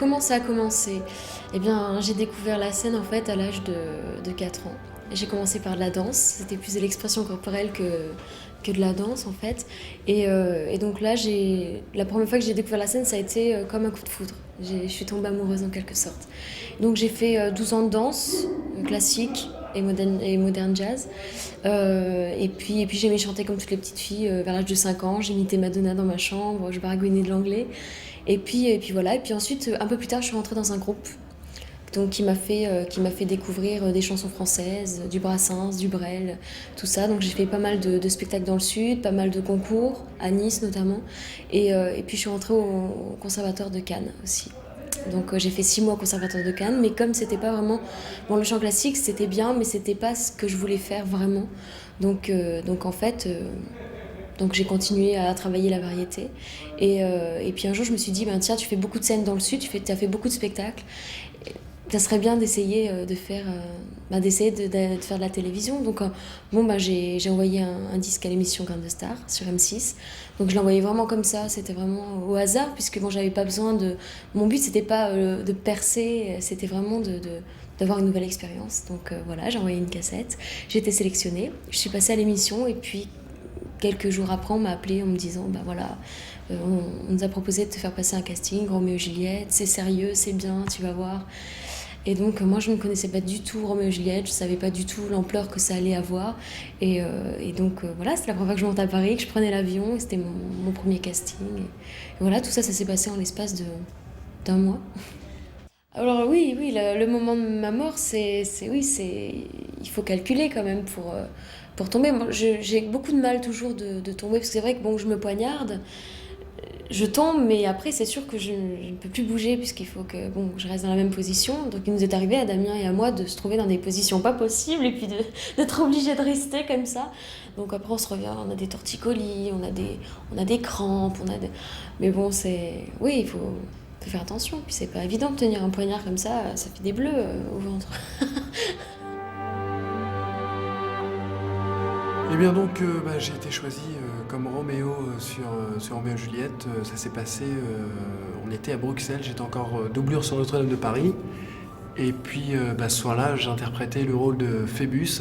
comment ça a commencé? Eh bien, j'ai découvert la scène en fait à l'âge de 4 ans. J'ai commencé par de la danse, c'était plus de l'expression corporelle que de la danse en fait. Et donc là, la première fois que j'ai découvert la scène, ça a été comme un coup de foudre. Je suis tombée amoureuse en quelque sorte. Donc j'ai fait 12 ans de danse classique et moderne jazz. Et puis j'aimais chanter comme toutes les petites filles vers l'âge de 5 ans. J'imitais Madonna dans ma chambre, je baragouinais de l'anglais. Et puis voilà. Et puis ensuite, un peu plus tard, je suis rentrée dans un groupe donc, qui m'a fait découvrir des chansons françaises, du Brassens, du Brel, tout ça. Donc j'ai fait pas mal de spectacles dans le sud, pas mal de concours, à Nice notamment. Et puis je suis rentrée au Conservatoire de Cannes aussi. Donc j'ai fait 6 mois au Conservatoire de Cannes, mais comme c'était pas vraiment... Bon, le chant classique, c'était bien, mais c'était pas ce que je voulais faire vraiment. Donc en fait, donc j'ai continué à travailler la variété. Et puis un jour, je me suis dit, ben, tiens, tu fais beaucoup de scènes dans le sud, tu as fait beaucoup de spectacles. Ça serait bien d'essayer de faire de la télévision. Donc bon, bah, j'ai envoyé un disque à l'émission Grain de Star sur M6. Donc je l'ai envoyé vraiment comme ça, c'était vraiment au hasard, puisque bon, j'avais pas besoin de... Mon but, c'était pas de percer, c'était vraiment d'avoir une nouvelle expérience. Donc voilà, j'ai envoyé une cassette, j'ai été sélectionnée, je suis passée à l'émission, et puis quelques jours après, on m'a appelé en me disant, bah voilà, on nous a proposé de te faire passer un casting, Roméo et Juliette, c'est sérieux, c'est bien, tu vas voir. Et donc moi je ne connaissais pas du tout Roméo et Juliette, je savais pas du tout l'ampleur que ça allait avoir. Et donc voilà, c'était la première fois que je montais à Paris, que je prenais l'avion, et c'était mon premier casting. Et voilà, tout ça, ça s'est passé en l'espace d'un mois. Alors oui, oui, le moment de ma mort, oui, il faut calculer quand même pour tomber. Moi, j'ai beaucoup de mal toujours de tomber, parce que c'est vrai que bon, je me poignarde, je tombe, mais après, c'est sûr que je ne peux plus bouger, puisqu'il faut que bon, je reste dans la même position. Donc il nous est arrivé à Damien et à moi de se trouver dans des positions pas possibles, et puis d'être obligés de rester comme ça. Donc après, on se revient, on a des torticolis, on a des crampes, mais bon, oui, il faut faire attention. Puis c'est pas évident de tenir un poignard comme ça fait des bleus au ventre. Et bien donc, j'ai été choisi comme Roméo sur Roméo et Juliette. Ça s'est passé, on était à Bruxelles, j'étais encore doublure sur Notre-Dame de Paris. Et puis ce soir-là, j'interprétais le rôle de Phébus.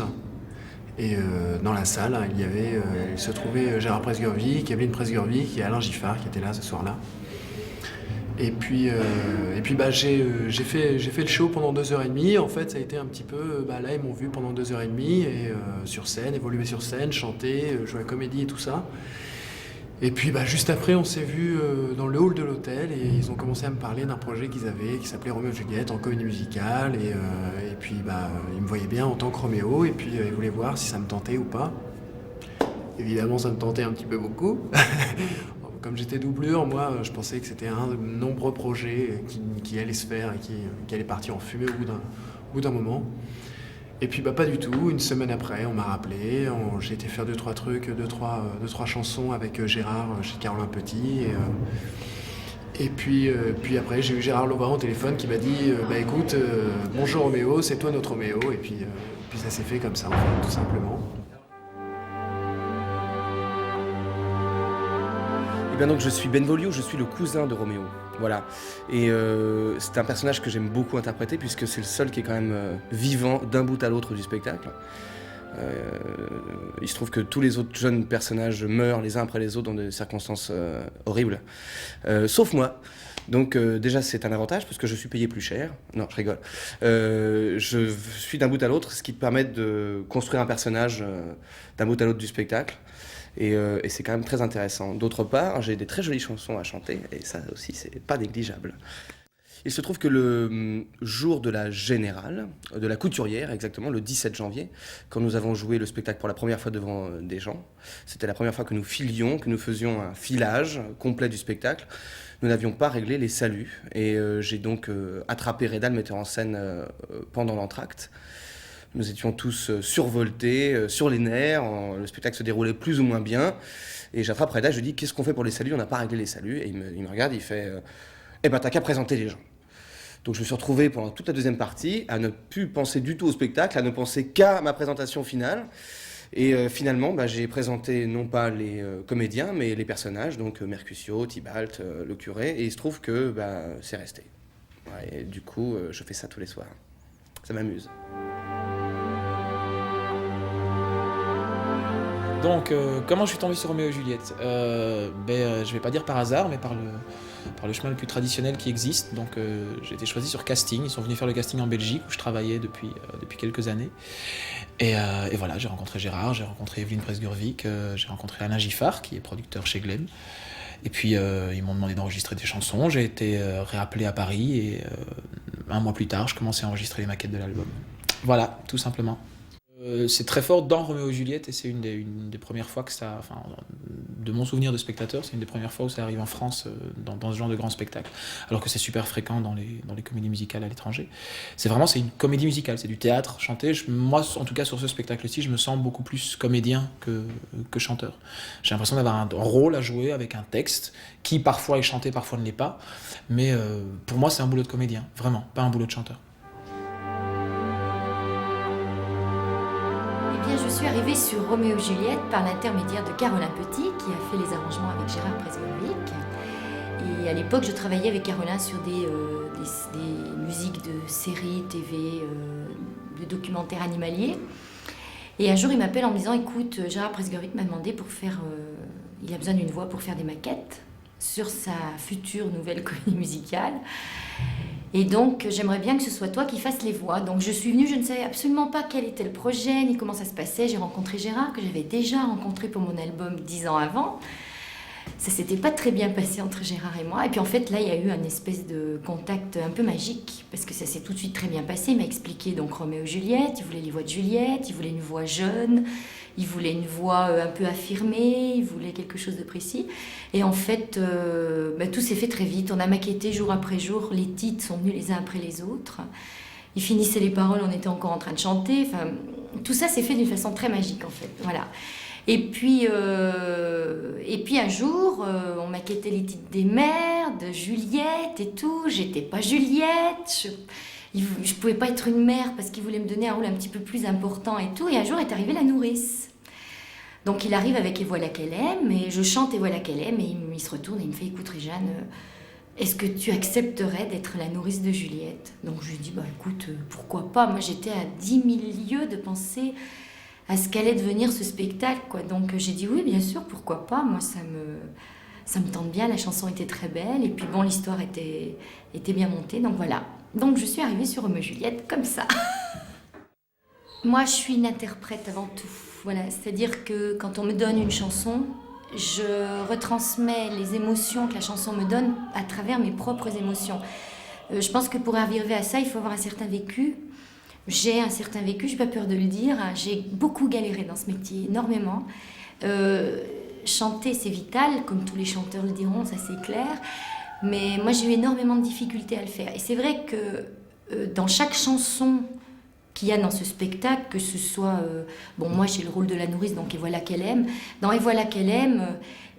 Et dans la salle, il se trouvait Gérard Presgurvic, Evelyne Presgurvic et Alain Giffard qui étaient là ce soir-là. Et puis j'ai fait le show pendant 2 heures et demie. En fait, ça a été un petit peu, là ils m'ont vu pendant 2 heures et demie et sur scène, évoluer sur scène, chanter, jouer à la comédie et tout ça. Et puis juste après, on s'est vu dans le hall de l'hôtel et ils ont commencé à me parler d'un projet qu'ils avaient qui s'appelait Roméo et Juliette en comédie musicale. Et puis ils me voyaient bien en tant que Roméo et puis ils voulaient voir si ça me tentait ou pas. Évidemment, ça me tentait un petit peu beaucoup. Comme j'étais doublure, moi, je pensais que c'était un de nombreux projets qui allait se faire et qui allait partir en fumée au bout d'un moment. Et puis pas du tout. Une semaine après, on m'a rappelé. J'ai été faire deux trois trucs, deux, trois chansons avec Gérard chez Caroline Petit. Et puis après, j'ai eu Gérard Louvain au téléphone qui m'a dit écoute, bonjour Roméo, c'est toi notre Roméo. Et puis ça s'est fait comme ça, en fait, tout simplement. Et bien donc je suis Benvolio, je suis le cousin de Roméo. Voilà. Et c'est un personnage que j'aime beaucoup interpréter puisque c'est le seul qui est quand même vivant d'un bout à l'autre du spectacle. Il se trouve que tous les autres jeunes personnages meurent les uns après les autres dans des circonstances horribles, sauf moi. Donc déjà c'est un avantage parce que je suis payé plus cher. Non, je rigole. Je suis d'un bout à l'autre, ce qui te permet de construire un personnage d'un bout à l'autre du spectacle. Et c'est quand même très intéressant. D'autre part, j'ai des très jolies chansons à chanter, et ça aussi, c'est pas négligeable. Il se trouve que le jour de la Générale, de la Couturière exactement, le 17 janvier, quand nous avons joué le spectacle pour la première fois devant des gens, c'était la première fois que nous filions, que nous faisions un filage complet du spectacle. Nous n'avions pas réglé les saluts, et j'ai donc attrapé Reda, le metteur en scène, pendant l'entracte. Nous étions tous survoltés, sur les nerfs, le spectacle se déroulait plus ou moins bien. Et j'attrape Reda, je lui dis « Qu'est-ce qu'on fait pour les saluts ? On n'a pas réglé les saluts. » Et il me regarde, il fait « Eh ben, t'as qu'à présenter les gens. » Donc je me suis retrouvé pendant toute la deuxième partie à ne plus penser du tout au spectacle, à ne penser qu'à ma présentation finale. Et finalement, j'ai présenté non pas les comédiens, mais les personnages, donc Mercutio, Tybalt, le curé, et il se trouve que c'est resté. Ouais, et du coup, je fais ça tous les soirs. Ça m'amuse. Donc, comment je suis tombé sur Roméo et Juliette? Je vais pas dire par hasard, mais par le chemin le plus traditionnel qui existe. Donc, j'ai été choisi sur casting. Ils sont venus faire le casting en Belgique, où je travaillais depuis quelques années. Et voilà, j'ai rencontré Gérard, j'ai rencontré Evelyne Presgurvic, j'ai rencontré Alain Giffard, qui est producteur chez Glenn. Et puis, ils m'ont demandé d'enregistrer des chansons. J'ai été réappelé à Paris et un mois plus tard, je commençais à enregistrer les maquettes de l'album. Voilà, tout simplement. C'est très fort dans Roméo et Juliette et c'est une des premières fois que ça, enfin, de mon souvenir de spectateur, c'est une des premières fois où ça arrive en France dans ce genre de grand spectacle, alors que c'est super fréquent dans les comédies musicales à l'étranger. C'est une comédie musicale, c'est du théâtre chanté. Moi, en tout cas sur ce spectacle-ci, je me sens beaucoup plus comédien que chanteur. J'ai l'impression d'avoir un rôle à jouer avec un texte qui parfois est chanté, parfois ne l'est pas, mais pour moi c'est un boulot de comédien, vraiment, pas un boulot de chanteur. Je suis arrivée sur Roméo et Juliette par l'intermédiaire de Caroline Petit, qui a fait les arrangements avec Gérard Presgurvic. Et à l'époque, je travaillais avec Caroline sur des musiques de séries, TV, de documentaires animaliers. Et un jour, il m'appelle en me disant, écoute, Gérard Presgurvic m'a demandé il a besoin d'une voix pour faire des maquettes sur sa future nouvelle comédie musicale. Et donc, j'aimerais bien que ce soit toi qui fasses les voix. Donc, je suis venue, je ne savais absolument pas quel était le projet, ni comment ça se passait. J'ai rencontré Gérard, que j'avais déjà rencontré pour mon album 10 ans avant. Ça s'était pas très bien passé entre Gérard et moi. Et puis, en fait, là, il y a eu un espèce de contact un peu magique, parce que ça s'est tout de suite très bien passé. Il m'a expliqué donc Roméo et Juliette, il voulait les voix de Juliette, il voulait une voix jeune, il voulait une voix un peu affirmée, il voulait quelque chose de précis. Et en fait, tout s'est fait très vite. On a maquetté jour après jour. Les titres sont venus les uns après les autres. Il finissait les paroles, on était encore en train de chanter. Enfin, tout ça s'est fait d'une façon très magique, en fait. Voilà. Et puis un jour, on maquettait les titres des mères, de Juliette et tout. J'étais pas Juliette. Je pouvais pas être une mère parce qu'il voulait me donner un rôle un petit peu plus important et tout. Et un jour est arrivée la nourrice. Donc il arrive avec Et voilà qu'elle aime, et je chante Et voilà qu'elle aime, et il se retourne et il me fait, écoute Réjeanne, est-ce que tu accepterais d'être la nourrice de Juliette? Donc je lui dis, écoute, pourquoi pas? Moi j'étais à 10 000 lieues de penser à ce qu'allait devenir ce spectacle, quoi. Donc j'ai dit oui, bien sûr, pourquoi pas? Moi ça me tente bien, la chanson était très belle, et puis bon, l'histoire était bien montée, donc voilà. Donc je suis arrivée sur Roméo et Juliette comme ça. Moi je suis une interprète avant tout. Voilà, c'est-à-dire que quand on me donne une chanson, je retransmets les émotions que la chanson me donne à travers mes propres émotions. Je pense que pour arriver à ça, il faut avoir un certain vécu. J'ai un certain vécu, je n'ai pas peur de le dire. J'ai beaucoup galéré dans ce métier, énormément. Chanter, c'est vital, comme tous les chanteurs le diront, ça c'est clair. Mais moi, j'ai eu énormément de difficultés à le faire. Et c'est vrai que dans chaque chanson qu'il y a dans ce spectacle, que ce soit... moi j'ai le rôle de la nourrice, donc Et voilà qu'elle aime. Dans Et voilà qu'elle aime,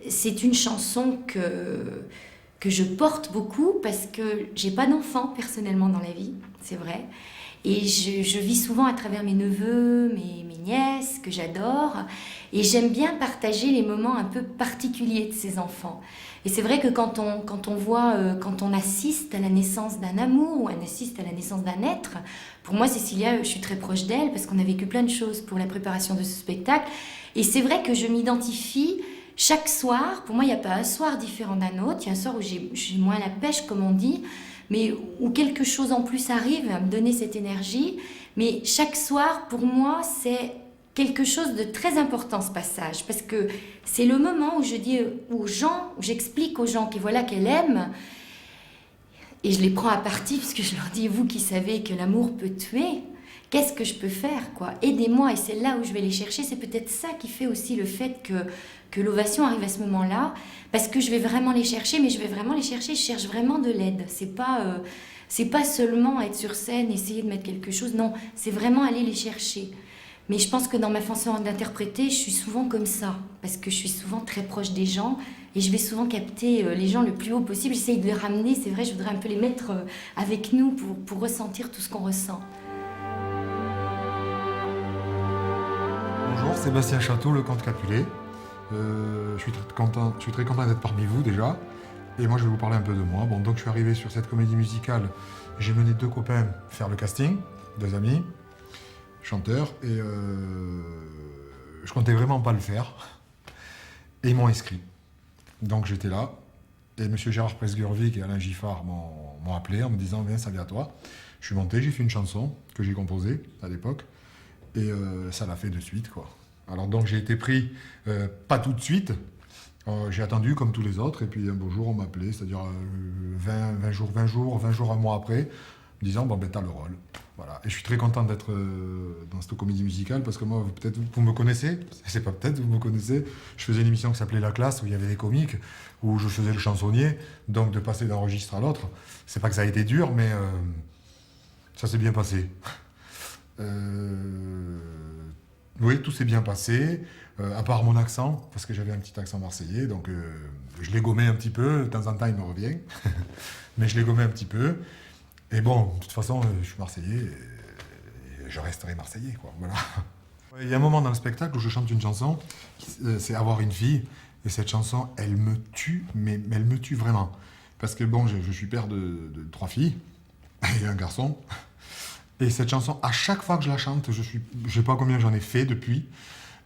c'est une chanson que je porte beaucoup parce que j'ai pas d'enfant personnellement dans la vie, c'est vrai. Et je vis souvent à travers mes neveux, mes nièces, que j'adore. Et j'aime bien partager les moments un peu particuliers de ces enfants. Et c'est vrai que quand on assiste à la naissance d'un amour ou on assiste à la naissance d'un être, pour moi, Cécilia, je suis très proche d'elle parce qu'on a vécu plein de choses pour la préparation de ce spectacle. Et c'est vrai que je m'identifie chaque soir. Pour moi, il n'y a pas un soir différent d'un autre. Il y a un soir où j'ai moins la pêche, comme on dit, mais où quelque chose en plus arrive à me donner cette énergie. Mais chaque soir, pour moi, c'est quelque chose de très important, ce passage, parce que c'est le moment où je dis aux gens, où j'explique aux gens qu'elle voilà qu'elle aime, et je les prends à partie, parce que je leur dis, vous qui savez que l'amour peut tuer, qu'est-ce que je peux faire, quoi? Aidez-moi, et c'est là où je vais les chercher. C'est peut-être ça qui fait aussi le fait que l'ovation arrive à ce moment-là, parce que je vais vraiment les chercher, mais je vais vraiment les chercher, je cherche vraiment de l'aide. C'est pas seulement être sur scène, essayer de mettre quelque chose, non, c'est vraiment aller les chercher. Mais je pense que dans ma façon d'interpréter, je suis souvent comme ça, parce que je suis souvent très proche des gens, et je vais souvent capter les gens le plus haut possible. J'essaye de les ramener, c'est vrai, je voudrais un peu les mettre avec nous pour ressentir tout ce qu'on ressent. Bonjour, Sébastien Château, le comte Capulet. Je suis très content d'être parmi vous déjà. Et moi, je vais vous parler un peu de moi. Bon, donc je suis arrivé sur cette comédie musicale. J'ai mené 2 copains faire le casting, 2 amis, chanteurs, et je comptais vraiment pas le faire. Et ils m'ont inscrit. Donc j'étais là, et M. Gérard Presgurvic et Alain Giffard m'ont appelé en me disant « Viens, ça vient à toi ». Je suis monté, j'ai fait une chanson que j'ai composée à l'époque, et ça l'a fait de suite, quoi. Alors donc j'ai été pris, pas tout de suite, j'ai attendu comme tous les autres, et puis un beau jour on m'a appelé, c'est-à-dire 20 jours, un mois après, me disant « Bon ben t'as le rôle ». Voilà. Et je suis très content d'être dans cette comédie musicale, parce que moi, peut-être vous me connaissez, c'est pas peut-être, vous me connaissez, je faisais une émission qui s'appelait La Classe, où il y avait des comiques, où je faisais le chansonnier, donc de passer d'un registre à l'autre, c'est pas que ça a été dur, mais ça s'est bien passé. Oui, tout s'est bien passé, à part mon accent, parce que j'avais un petit accent marseillais, donc je l'ai gommé un petit peu, de temps en temps il me revient, mais je l'ai gommé un petit peu. Et bon, de toute façon, je suis marseillais, et je resterai marseillais, quoi, voilà. Il y a un moment dans le spectacle où je chante une chanson, c'est Avoir une fille, et cette chanson, elle me tue, mais elle me tue vraiment. Parce que bon, je suis père de 3 filles, et un garçon, et cette chanson, à chaque fois que je la chante, je sais pas combien j'en ai fait depuis,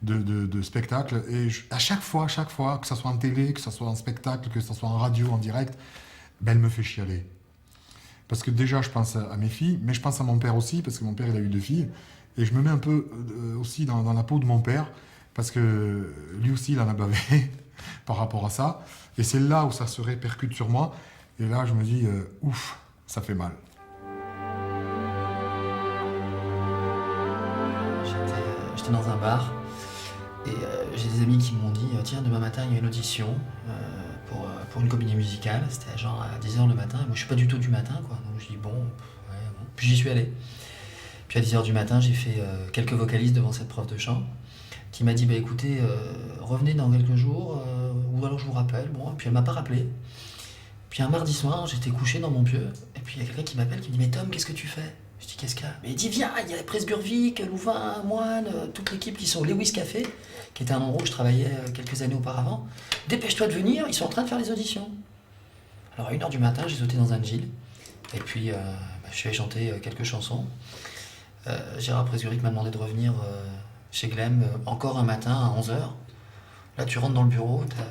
de spectacles, et à chaque fois, que ça soit en télé, que ça soit en spectacle, que ça soit en radio, en direct, ben, elle me fait chialer. Parce que déjà, je pense à mes filles, mais je pense à mon père aussi, parce que mon père, il a eu 2 filles. Et je me mets un peu aussi dans la peau de mon père, parce que lui aussi, il en a bavé par rapport à ça. Et c'est là où ça se répercute sur moi. Et là, je me dis, ouf, ça fait mal. J'étais dans un bar, et j'ai des amis qui m'ont dit, tiens, demain matin, il y a une audition. Pour une comédie musicale, c'était genre à 10h le matin, et moi je suis pas du tout du matin, quoi, donc je dis bon, ouais, bon. Puis j'y suis allé. Puis à 10h du matin, j'ai fait quelques vocalises devant cette prof de chant, qui m'a dit, bah écoutez, revenez dans quelques jours, ou alors je vous rappelle, bon, et puis elle m'a pas rappelé. Puis un mardi soir, j'étais couché dans mon pieu, et puis il y a quelqu'un qui m'appelle, qui me dit, mais Tom, qu'est-ce que tu fais? Je dis, qu'est-ce qu'il y a? Mais il dit, viens, il y a Presgurvic, Louvain, Moine, toute l'équipe qui sont au Lewis Café, qui était un endroit où je travaillais quelques années auparavant. Dépêche-toi de venir, ils sont en train de faire les auditions. Alors à 1h du matin, j'ai sauté dans un jean, et puis je suis allé chanter quelques chansons. Gérard Presgurvic m'a demandé de revenir chez Glem encore un matin à 11h. Là, tu rentres dans le bureau, t'as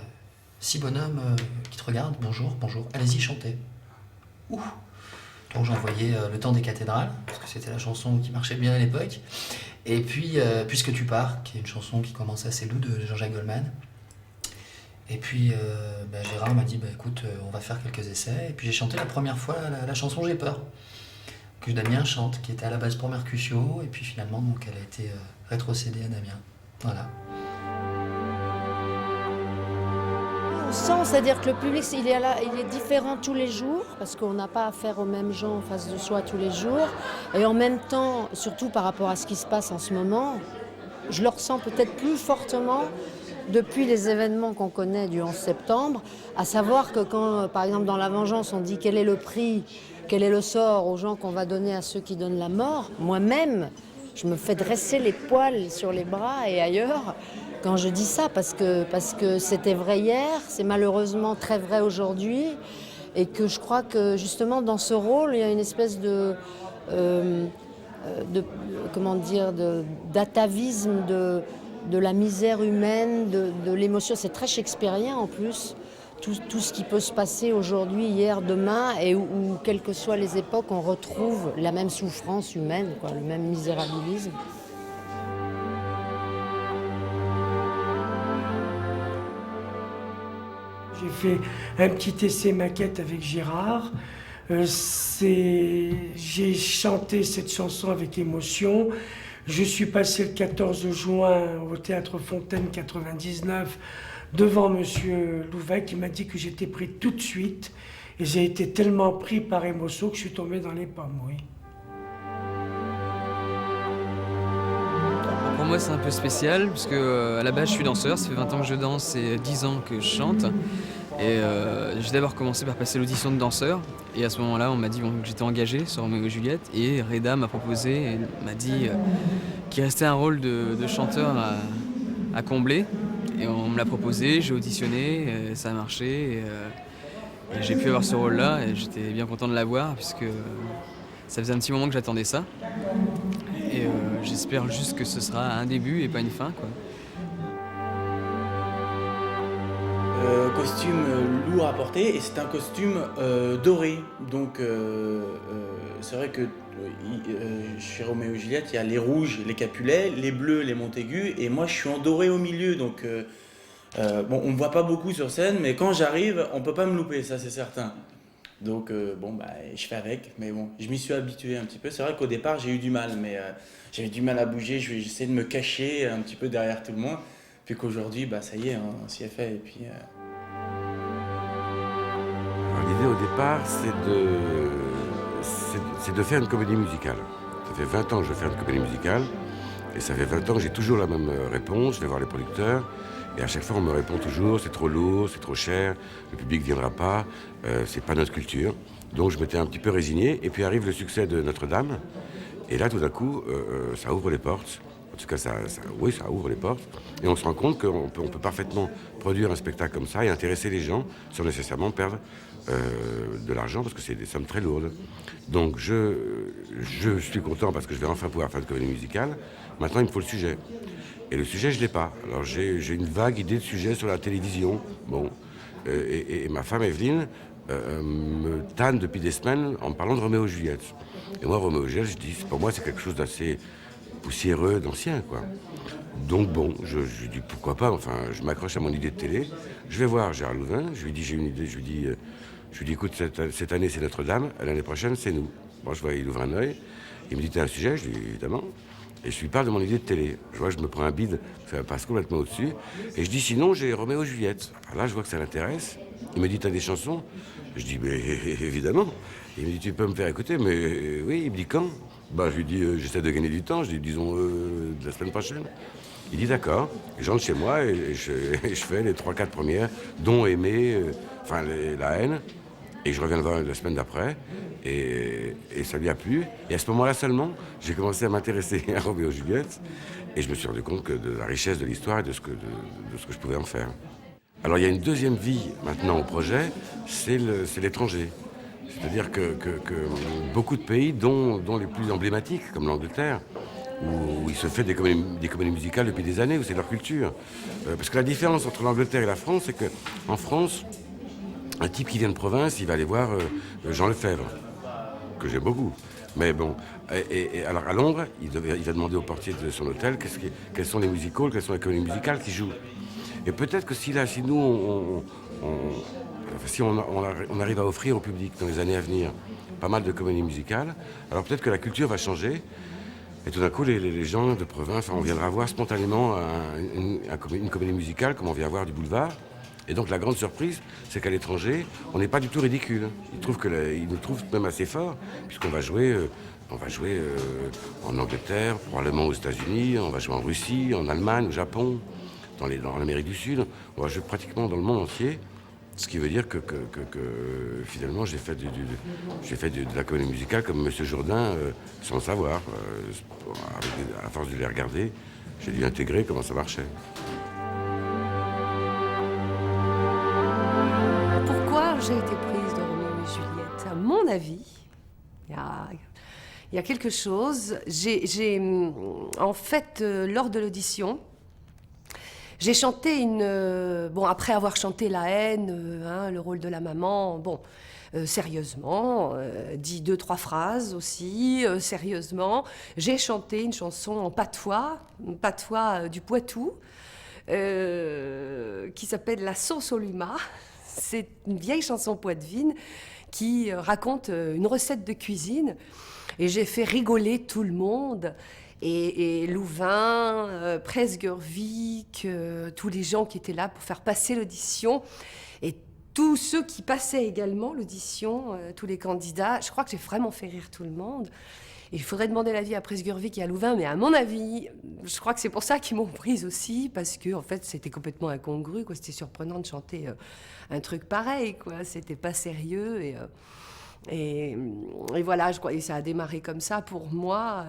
6 bonhommes qui te regardent, bonjour, allez-y, chantez. Ouh. Donc j'ai envoyé Le Temps des cathédrales, parce que c'était la chanson qui marchait bien à l'époque. Et puis Puisque tu pars, qui est une chanson qui commence assez doux de Jean-Jacques Goldman. Et puis Gérard m'a dit, écoute, on va faire quelques essais. Et puis j'ai chanté la première fois la chanson J'ai peur, que Damien chante, qui était à la base pour Mercutio, et puis finalement donc, elle a été rétrocédée à Damien. Voilà. On sent, c'est-à-dire que le public, il est différent tous les jours, parce qu'on n'a pas affaire aux mêmes gens en face de soi tous les jours. Et en même temps, surtout par rapport à ce qui se passe en ce moment, je le ressens peut-être plus fortement depuis les événements qu'on connaît du 11 septembre, à savoir que quand, par exemple, dans La Vengeance, on dit quel est le prix, quel est le sort aux gens qu'on va donner à ceux qui donnent la mort, moi-même, je me fais dresser les poils sur les bras et ailleurs quand je dis ça, parce que c'était vrai hier, c'est malheureusement très vrai aujourd'hui, et que je crois que justement dans ce rôle, il y a une espèce d'atavisme de la misère humaine, de l'émotion. C'est très shakespearien en plus, tout ce qui peut se passer aujourd'hui, hier, demain, et où, quelles que soient les époques, on retrouve la même souffrance humaine, quoi, le même misérabilisme. J'ai fait un petit essai maquette avec Gérard. J'ai chanté cette chanson avec émotion. Je suis passé le 14 juin au Théâtre Fontaine 99 devant Monsieur Louvain qui m'a dit que j'étais pris tout de suite. Et j'ai été tellement pris par émotion que je suis tombé dans les pommes, oui. Pour moi, c'est un peu spécial, parce que à la base, je suis danseur, ça fait 20 ans que je danse et 10 ans que je chante. Et j'ai d'abord commencé par passer l'audition de danseur. Et à ce moment-là, on m'a dit que j'étais engagé sur Roméo et Juliette. Et Reda m'a proposé, m'a dit qu'il restait un rôle de chanteur à combler. Et on me l'a proposé, j'ai auditionné, ça a marché. Et j'ai pu avoir ce rôle-là et j'étais bien content de l'avoir puisque ça faisait un petit moment que j'attendais ça. Et j'espère juste que ce sera un début et pas une fin, quoi. Costume lourd à porter et c'est un costume doré. Donc c'est vrai que chez Roméo et Juliette, il y a les rouges, les Capulets, les bleus, les Montaigu et moi je suis en doré au milieu. Donc bon, on me voit pas beaucoup sur scène, mais quand j'arrive, on peut pas me louper, ça c'est certain. Donc bon, bah, je fais avec, mais bon, je m'y suis habitué un petit peu. C'est vrai qu'au départ, j'ai eu du mal, mais j'avais du mal à bouger. J'essayais de me cacher un petit peu derrière tout le monde. Puis qu'aujourd'hui, bah, ça y est, on s'y est fait. Et puis, Alors, l'idée au départ, c'est de faire une comédie musicale. Ça fait 20 ans que je fais une comédie musicale. Et ça fait 20 ans que j'ai toujours la même réponse. Je vais voir les producteurs. Et à chaque fois, on me répond toujours, c'est trop lourd, c'est trop cher, le public ne viendra pas, c'est pas notre culture. Donc je m'étais un petit peu résigné. Et puis arrive le succès de Notre-Dame. Et là, tout d'un coup, ça ouvre les portes. En tout cas, ça ouvre les portes. Et on se rend compte qu'on peut parfaitement produire un spectacle comme ça et intéresser les gens sans nécessairement perdre de l'argent parce que c'est des sommes très lourdes. Donc je suis content parce que je vais enfin pouvoir faire une comédie musicale. Maintenant, il me faut le sujet. Et le sujet, je ne l'ai pas. Alors j'ai une vague idée de sujet sur la télévision. Bon. Et ma femme Evelyne me tanne depuis des semaines en me parlant de Roméo et Juliette. Et moi, Roméo et Juliette, je dis, pour moi, c'est quelque chose d'assez poussiéreux, d'ancien, quoi. Donc bon, je dis pourquoi pas, enfin, je m'accroche à mon idée de télé. Je vais voir Gérard Louvain, je lui dis, j'ai une idée, je lui dis écoute, cette année, c'est Notre-Dame, l'année prochaine, c'est nous. Bon, je vois, il ouvre un œil, il me dit, t'as un sujet? Je lui dis, évidemment. Et je lui parle de mon idée de télé. Je vois, je me prends un bide, ça passe complètement au-dessus. Et je dis, sinon, j'ai Roméo et Juliette. Alors là, je vois que ça l'intéresse. Il me dit, t'as des chansons? Je dis, mais évidemment. Il me dit, tu peux me faire écouter? Mais oui, il me dit, quand? Bah, je lui dis, j'essaie de gagner du temps. Je dis, disons, de la semaine prochaine. Il dit, d'accord. Je rentre chez moi et je fais les 3-4 premières, dont Aimer, La haine. Et je reviens le voir la semaine d'après, et ça lui a plu. Et à ce moment-là seulement, j'ai commencé à m'intéresser à Roméo et Juliette, et je me suis rendu compte de la richesse de l'histoire et de ce que je pouvais en faire. Alors il y a une deuxième vie maintenant au projet, c'est l'étranger. C'est-à-dire que beaucoup de pays, dont les plus emblématiques, comme l'Angleterre, où il se fait des comédies musicales depuis des années, où c'est leur culture. Parce que la différence entre l'Angleterre et la France, c'est qu'en France, un type qui vient de province, il va aller voir Jean Lefebvre, que j'aime beaucoup. Mais bon, et alors à Londres, il va demander au portier de son hôtel quels sont les musicals, quelles sont les comédies musicales qui jouent. Et peut-être que si nous, on arrive à offrir au public dans les années à venir pas mal de comédies musicales, alors peut-être que la culture va changer. Et tout d'un coup, les gens de province, on viendra voir spontanément une comédie musicale comme on vient voir du boulevard. Et donc la grande surprise, c'est qu'à l'étranger, on n'est pas du tout ridicule. Ils nous trouvent même assez forts, puisqu'on va jouer, en Angleterre, probablement aux États-Unis, on va jouer en Russie, en Allemagne, au Japon, dans l'Amérique du Sud. On va jouer pratiquement dans le monde entier. Ce qui veut dire que finalement, j'ai fait de la comédie musicale comme Monsieur Jourdain, sans le savoir. À force de les regarder, j'ai dû intégrer comment ça marchait. J'ai été prise de Roméo et Juliette. À mon avis, il y a quelque chose. En fait, lors de l'audition, j'ai chanté après avoir chanté La haine, le rôle de la maman, sérieusement, dit 2-3 phrases aussi, sérieusement. J'ai chanté une chanson en patois du Poitou, qui s'appelle La sauce au luma. C'est une vieille chanson poitevine qui raconte une recette de cuisine. Et j'ai fait rigoler tout le monde. Et Louvain, Presgurvic, tous les gens qui étaient là pour faire passer l'audition. Et tous ceux qui passaient également l'audition, tous les candidats. Je crois que j'ai vraiment fait rire tout le monde. Il faudrait demander l'avis à Presgurvic et à Louvain, mais à mon avis, je crois que c'est pour ça qu'ils m'ont prise aussi, parce que en fait, c'était complètement incongru, quoi. C'était surprenant de chanter un truc pareil, quoi. C'était pas sérieux et voilà, je crois, et ça a démarré comme ça pour moi.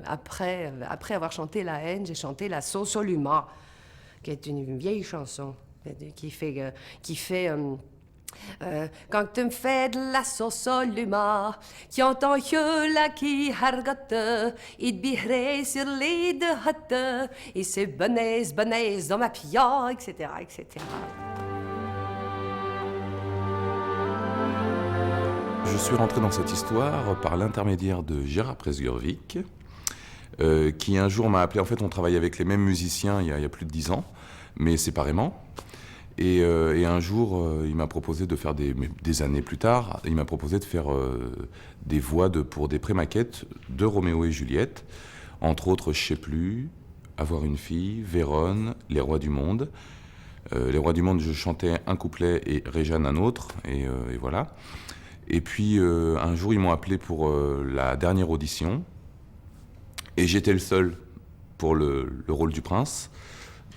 Après avoir chanté La haine, j'ai chanté La sauce au luma, qui est une vieille chanson qui fait Quand tu me fais de la sauce au luma, tu entends que la qui hargote, il birait sur les deux hottes, et c'est benaise dans ma pia, etc., etc. Je suis rentré dans cette histoire par l'intermédiaire de Gérard Presgurvic, qui un jour m'a appelé. En fait, on travaille avec les mêmes musiciens il y a plus de 10 ans, mais séparément. Et un jour, il m'a proposé de faire des années plus tard, il m'a proposé de faire des voix pour des pré-maquettes de Roméo et Juliette, entre autres, je sais plus, Avoir une fille, Vérone, Les Rois du Monde. Les Rois du Monde, je chantais un couplet et Réjeanne un autre, et voilà. Et puis un jour, ils m'ont appelé pour la dernière audition, et j'étais le seul pour le rôle du prince.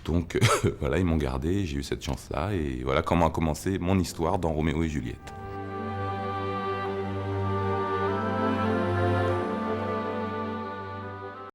Donc voilà, ils m'ont gardé, j'ai eu cette chance-là, et voilà comment a commencé mon histoire dans Roméo et Juliette.